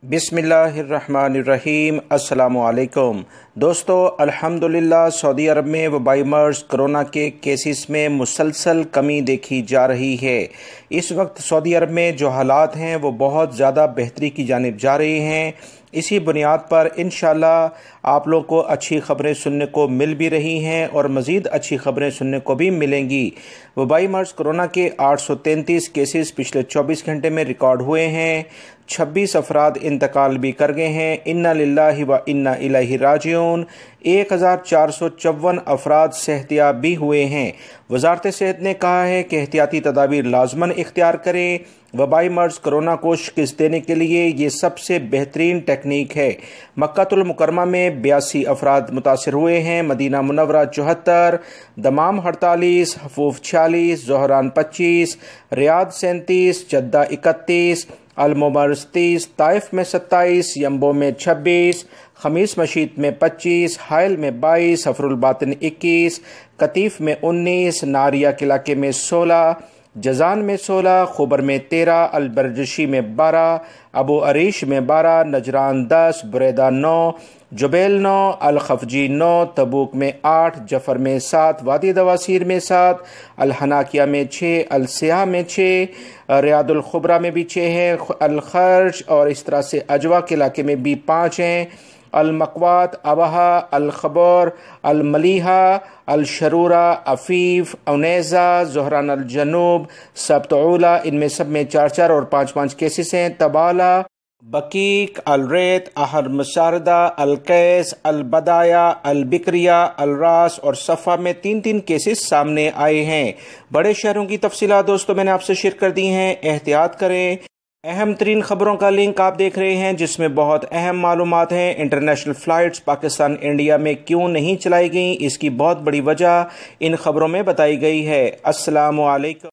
बिस्मिल्लाहिर्रहमानिर्रहीम। अस्सलामु अलैकुम दोस्तों, अल्हम्दुलिल्लाह सऊदी अरब में वबाई मर्ज़ कोरोना के केसेस में मुसलसल कमी देखी जा रही है। इस वक्त सऊदी अरब में जो हालात हैं वो बहुत ज़्यादा बेहतरी की जानिब जा रहे हैं। इसी बुनियाद पर इंशाअल्लाह आप लोग को अच्छी खबरें सुनने को मिल भी रही हैं और मज़ीद अच्छी खबरें सुनने को भी मिलेंगी। वबाई मर्ज़ कोरोना के 833 केसेस पिछले 24 घंटे में रिकॉर्ड हुए हैं। 26 अफराद इंतकाल भी कर गए हैं। इन्ना लिल्लाहि व इन्ना इलैहि राजिऊन। 1454 अफराद सेहतियाब भी हुए हैं। वजारत सेहत ने कहा है कि एहतियाती तदाबीर लाजमन इख्तियार करें। वबाई मर्ज़ कोरोना को शिकस्त देने के लिए ये सबसे बेहतरीन टेक्निक है। मक्कातुल मुकरमा में 82 अफराद मुतासर हुए हैं। Medina Munawwara 74, Dammam 48, Hofuf 46, Zahran 25, Riyadh 37, Jeddah 31, अलमोमर्स 30, ताइफ में 27, यम्बो में 26, खमीस मशीद में 25, हायल में 22, हफरुल बातिन 21, कतीफ में 19, नारिया के इलाके में 16, जजान में 16, खुबर में 13, अलबरजशी में 12, अबू अरीश में 12, नजरान 10, बुरेदा 9, जुबैल 9, अलखफजी 9, तबूक में 8, जफर में 7, वादी दवासीर में 7, अलहनाकिया में 6, अलसिया में 6, रियादुल खुबरा में भी 6 हैं, अलखर्ज और इस तरह से अजवा के इलाके में भी 5 हैं। अल-मकवात, अबहा, अल-खबर, अल-मलीहा, अल-शरूरा, अफीफ, उनैज़ा, ज़ोहरान अल-जनूब, सबतउला, इनमें सब में 4-4 और 5-5 केसेस हैं। तबाला, बकीक, अल-रेत, अहर मुसारदा, अल-कैस, अल-बदाया, अल-बिक्रिया, अल-रास और सफ़ा में 3-3 केसेस सामने आए हैं। बड़े शहरों की तफसीलात दोस्तों मैंने आपसे शेयर कर दी हैं। एहतियात करें। अहम तरीन खबरों का लिंक आप देख रहे हैं जिसमें बहुत अहम मालूमात हैं। इंटरनेशनल फ़्लाइट्स पाकिस्तान इंडिया में क्यों नहीं चलाई गई, इसकी बहुत बड़ी वजह इन खबरों में बताई गई है। अस्सलामु अलैकुम।